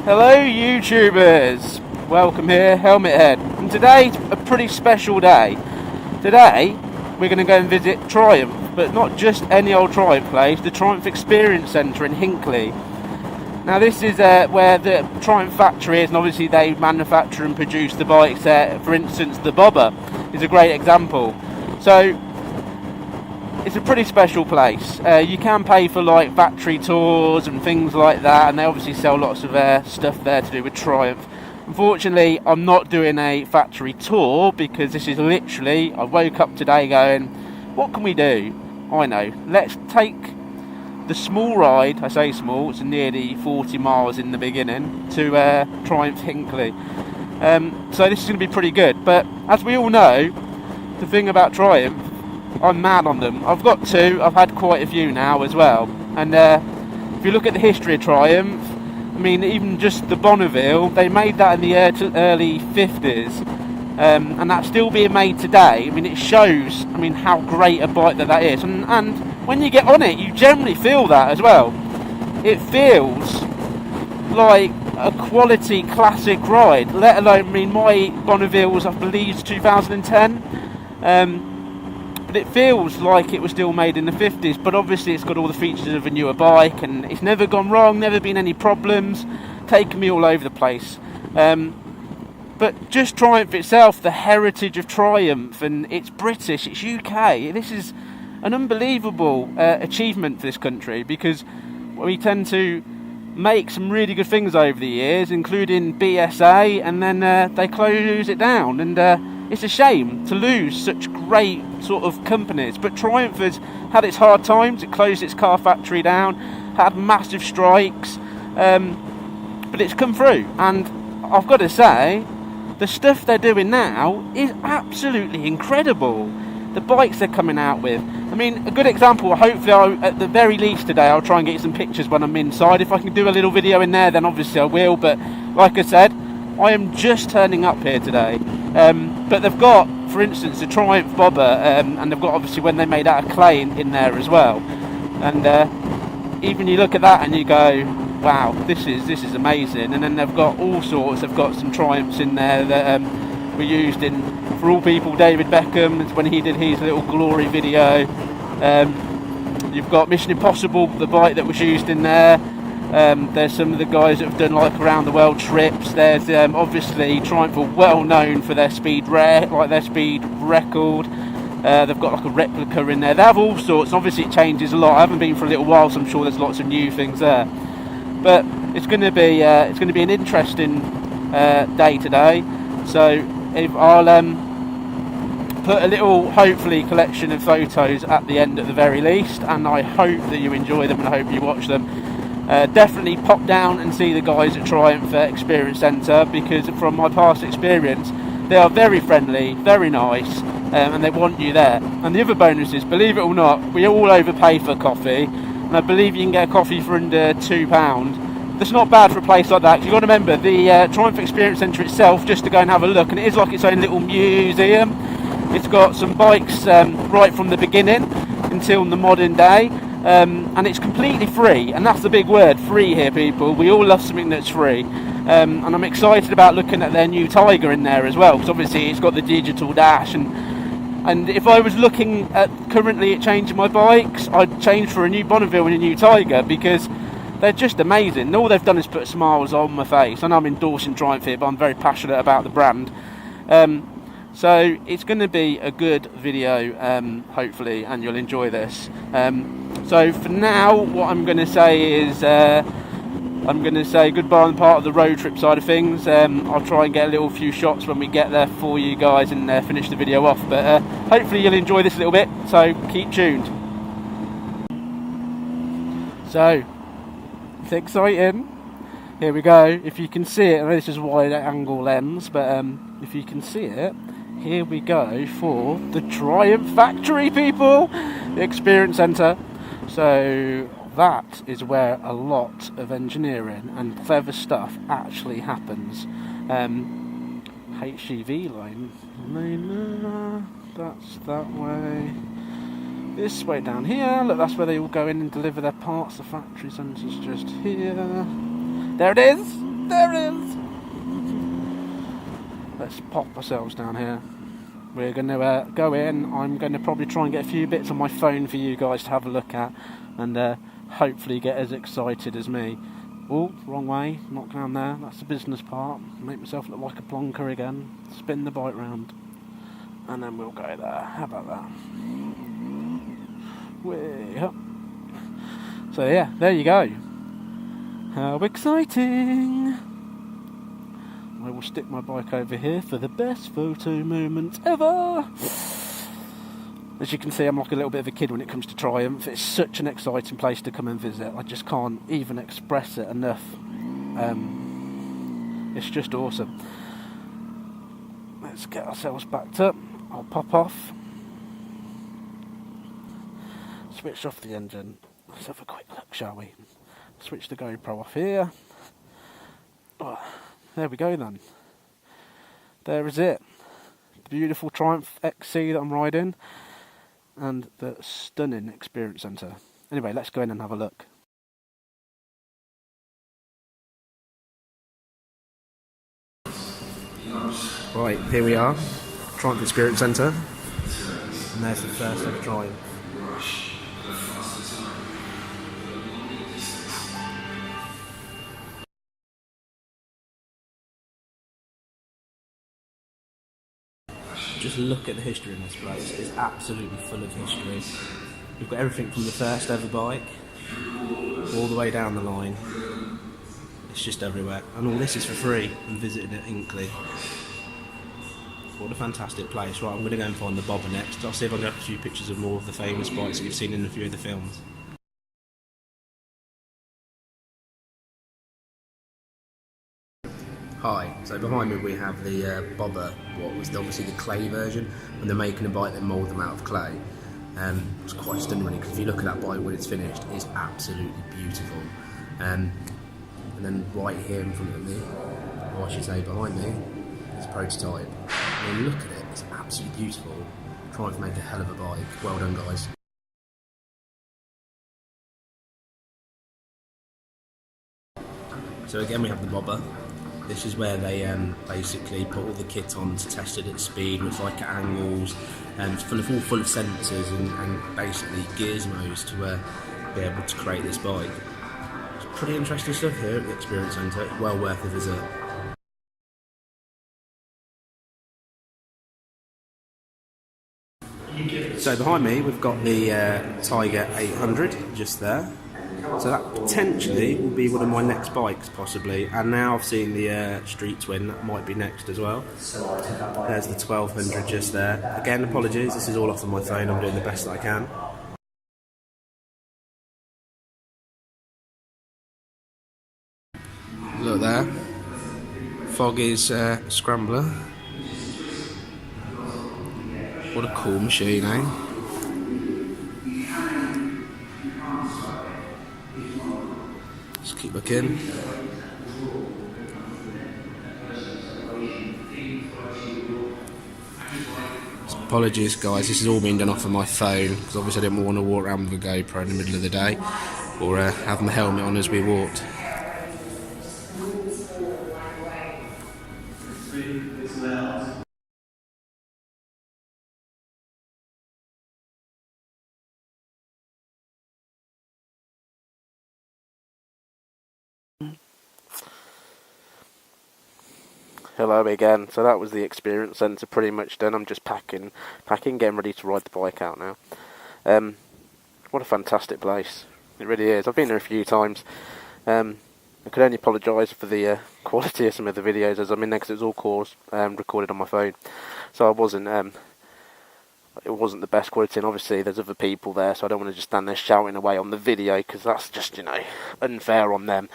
Hello YouTubers, welcome here, Helmet Head, and today's a pretty special day. Today we're going to go and visit Triumph, but not just any old Triumph place, the Triumph Experience Centre in Hinckley. Now this is where the Triumph factory is, and obviously they manufacture and produce the bikes there. For instance, the Bobber is a great example. So it's a pretty special place. You can pay for like factory tours and things like that, and they obviously sell lots of stuff there to do with Triumph. Unfortunately, I'm not doing a factory tour because this is literally, I woke up today going, what can we do? I know, let's take the small ride, I say small, it's nearly 40 miles in the beginning, to Triumph Hinckley. So this is going to be pretty good, but as we all know, the thing about Triumph, I'm mad on them. I've got two, I've had quite a few now as well. And if you look at the history of Triumph, I mean, even just the Bonneville, they made that in the early 50s. And that's still being made today. I mean, it shows, I mean, how great a bike that is. And when you get on it, you generally feel that as well. It feels like a quality classic ride, let alone, I mean, my Bonneville was, I believe, 2010. But it feels like it was still made in the 50s, but obviously it's got all the features of a newer bike, and it's never gone wrong, never been any problems, taken me all over the place. But just Triumph itself, the heritage of Triumph, and it's British, it's UK, this is an unbelievable achievement for this country, because we tend to make some really good things over the years, including BSA, and then they close it down, and it's a shame to lose such great sort of companies. But Triumph has had its hard times. It closed its car factory down, had massive strikes, but it's come through. And I've got to say, the stuff they're doing now is absolutely incredible. The bikes they're coming out with. I mean, a good example, hopefully at the very least today, I'll try and get some pictures when I'm inside. If I can do a little video in there, then obviously I will. But like I said, I am just turning up here today. But they've got, for instance, the Triumph Bobber, and they've got obviously when they made out of clay in there as well. And even you look at that and you go, wow, this is amazing. And then they've got all sorts. They've got some Triumphs in there that were used in, for all people, David Beckham when he did his little glory video. You've got Mission Impossible, the bike that was used in there. There's some of the guys that have done like around the world trips. There's obviously Triumph are well known for their speed record. They've got like a replica in there. They have all sorts. Obviously it changes a lot. I haven't been for a little while, so I'm sure there's lots of new things there. But it's going to be an interesting day today. So if I'll put a little, hopefully, collection of photos at the end at the very least, and I hope that you enjoy them and I hope you watch them. Definitely pop down and see the guys at Triumph Experience Centre, because from my past experience they are very friendly, very nice, and they want you there. And the other bonus is, believe it or not, we all overpay for coffee, and I believe you can get a coffee for under £2. That's not bad for a place like that. You've got to remember the Triumph Experience Centre itself, just to go and have a look, and it is like its own little museum. It's got some bikes right from the beginning until the modern day. And it's completely free, and that's the big word, free here, people. We all love something that's free, and I'm excited about looking at their new Tiger in there as well, because obviously it's got the digital dash, and if I was looking at currently at changing my bikes, I'd change for a new Bonneville and a new Tiger, because they're just amazing. All they've done is put smiles on my face. I know I'm endorsing Triumph here, but I'm very passionate about the brand. So it's going to be a good video, hopefully, and you'll enjoy this. So for now, what I'm going to say is I'm going to say goodbye on part of the road trip side of things. I'll try and get a little few shots when we get there for you guys and finish the video off. But hopefully you'll enjoy this a little bit, so keep tuned. So, it's exciting. Here we go. If you can see it, I know this is wide angle lens, but if you can see it, here we go for the Triumph factory, people, the Experience Centre. So that is where a lot of engineering and clever stuff actually happens. HGV line, that's that way. This way down here, look, that's where they all go in and deliver their parts. The factory centre's just here. There it is. There it is. Let's pop ourselves down here. We're going to go in. I'm going to probably try and get a few bits on my phone for you guys to have a look at, and hopefully get as excited as me. Oh, wrong way, not down there, that's the business part. Make myself look like a plonker again. Spin the bike round, and then we'll go there. How about that? Way up. So yeah, there you go. How exciting! I will stick my bike over here for the best photo moment ever! As you can see, I'm like a little bit of a kid when it comes to Triumph. It's such an exciting place to come and visit. I just can't even express it enough. It's just awesome. Let's get ourselves backed up. I'll pop off. Switch off the engine. Let's have a quick look, shall we? Switch the GoPro off here. Oh, there we go then. There is it. The beautiful Triumph XC that I'm riding. And the stunning Experience Centre. Anyway, let's go in and have a look. Right, here we are. Triumph Experience Centre. And there's the first ever Triumph. Just look at the history in this place. It's absolutely full of history. We've got everything from the first ever bike all the way down the line. It's just everywhere, and all this is for free. I'm visiting it Inkley. What a fantastic place. Right, I'm going to go and find the bobber next. I'll see if I can get a few pictures of more of the famous bikes that you've seen in a few of the films. Hi, so behind me we have the bobber, what was obviously the clay version, and they're making a bike that mould them out of clay. It's quite stunning really, because if you look at that bike when it's finished, it's absolutely beautiful. And then right here in front of me, or I should say behind me, is a prototype. I mean, look at it, it's absolutely beautiful. Trying to make a hell of a bike. Well done, guys. So again we have the bobber. This is where they basically put all the kit on to test it at speed, with like at angles, and it's all full of sensors and basically gizmos to be able to create this bike. It's pretty interesting stuff here at the Experience Centre. It's well worth a visit. So behind me we've got the Tiger 800 just there. So that potentially will be one of my next bikes, possibly. And now I've seen the Street Twin, that might be next as well. There's the 1200 just there. Again, apologies, this is all off of my phone, I'm doing the best that I can. Look there. Foggy's Scrambler. What a cool machine, eh? Just keep looking. Apologies guys, this has all been done off of my phone, because obviously I didn't want to walk around with a GoPro in the middle of the day, or have my helmet on as we walked. Hello again. So that was the Experience Centre pretty much done. I'm just packing, getting ready to ride the bike out now. What a fantastic place. It really is. I've been there a few times. I could only apologise for the quality of some of the videos as I'm in there, because it was all calls recorded on my phone. So I wasn't, it wasn't the best quality, and obviously there's other people there, so I don't want to just stand there shouting away on the video, because that's just, unfair on them.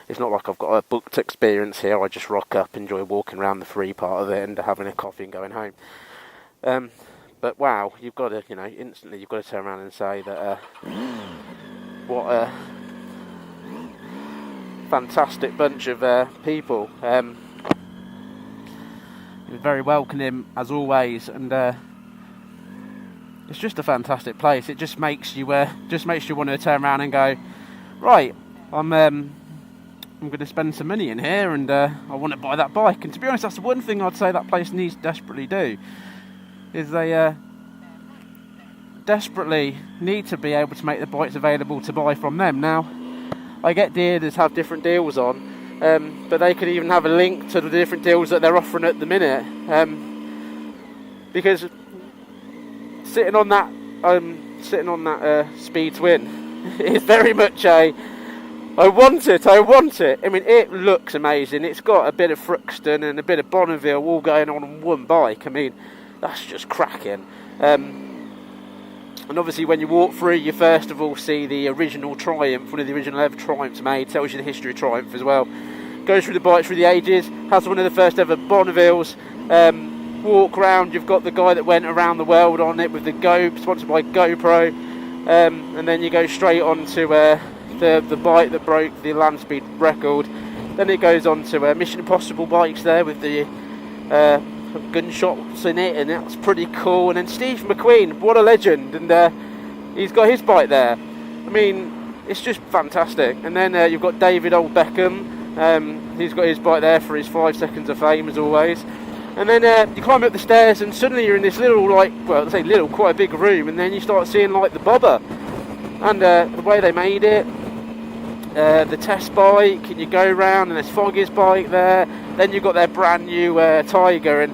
It's not like I've got a booked experience here. I just rock up, enjoy walking around the free part of it and having a coffee and going home. But wow, you've got to, instantly you've got to turn around and say that what a fantastic bunch of people. Very welcoming as always, and it's just a fantastic place. It just makes you want to turn around and go, right, I'm going to spend some money in here, and I want to buy that bike. And to be honest, that's the one thing I'd say that place needs to desperately do, is they desperately need to be able to make the bikes available to buy from them. Now, I get dealers have different deals on, but they could even have a link to the different deals that they're offering at the minute, because sitting on that Speed Twin is very much I want it. I mean, it looks amazing. It's got a bit of Thruxton and a bit of Bonneville all going on one bike. I mean, that's just cracking. And obviously when you walk through, you first of all see the original Triumph, one of the original ever Triumphs made, tells you the history of Triumph as well. Goes through the bikes through the ages, has one of the first ever Bonnevilles. Walk around, you've got the guy that went around the world on it with the sponsored by GoPro. And then you go straight on to the bike that broke the land speed record. Then it goes on to Mission Impossible bikes there with the gunshots in it, and that's pretty cool. And then Steve McQueen, what a legend, and he's got his bike there. I mean, it's just fantastic. And then you've got David Old Beckham, he's got his bike there for his 5 seconds of fame as always. And then you climb up the stairs, and suddenly you're in this little, quite a big room, and then you start seeing like the bobber and the way they made it, the test bike, and you go around, and there's Foggy's bike there. Then you've got their brand new Tiger, and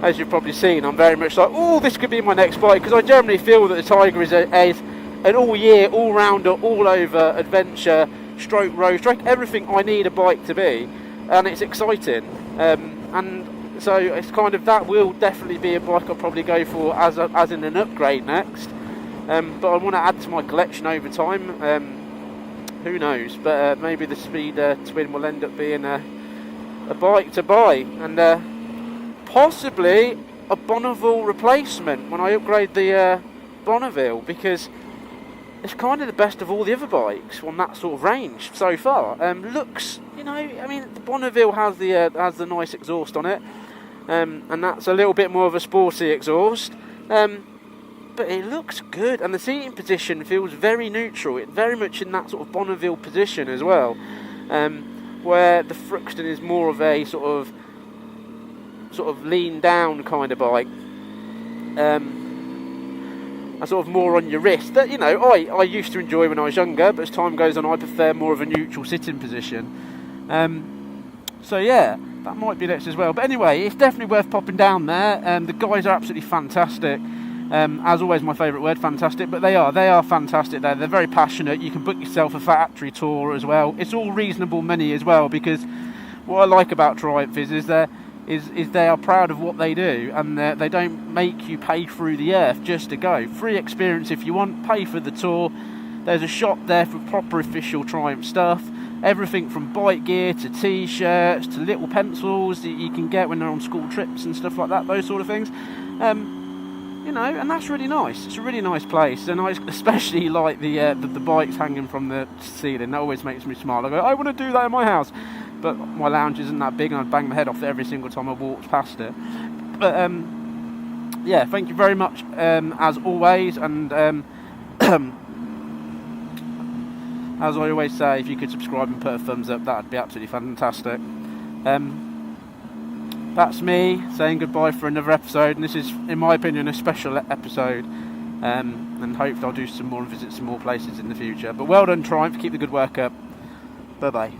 as you've probably seen, I'm very much like, oh, this could be my next bike, because I generally feel that the Tiger is an all-year, all-rounder, all-over adventure, stroke road, stroke everything I need a bike to be, and it's exciting. And so it's kind of, that will definitely be a bike I'll probably go for as in an upgrade next. But I want to add to my collection over time. Who knows? But maybe the Speed Twin will end up being a bike to buy, and possibly a Bonneville replacement when I upgrade the Bonneville, because it's kind of the best of all the other bikes on that sort of range so far. Looks, I mean, the Bonneville has the nice exhaust on it, and that's a little bit more of a sporty exhaust, but it looks good, and the seating position feels very neutral. It's very much in that sort of Bonneville position as well, where the Thruxton is more of a sort of lean down kind of bike, a sort of more on your wrist that I used to enjoy when I was younger, but as time goes on I prefer more of a neutral sitting position. So yeah, that might be next as well. But anyway, it's definitely worth popping down there. The guys are absolutely fantastic. As always, my favourite word, fantastic. But they are fantastic. They're very passionate. You can book yourself a factory tour as well. It's all reasonable money as well, because what I like about Triumph is they are proud of what they do, and they don't make you pay through the earth just to go. Free experience if you want, pay for the tour. There's a shop there for proper official Triumph stuff. Everything from bike gear to t-shirts to little pencils that you can get when they're on school trips and stuff like that, those sort of things. And that's really nice. It's a really nice place, and I especially like the bikes hanging from the ceiling. That always makes me smile. I go, I want to do that in my house, but my lounge isn't that big, and I'd bang my head off it every single time I walked past it. But yeah, thank you very much as always, and as I always say, if you could subscribe and put a thumbs up, that would be absolutely fantastic. That's me saying goodbye for another episode, and this is, in my opinion, a special episode, and hopefully I'll do some more and visit some more places in the future. But well done, Triumph, keep the good work up. Bye bye.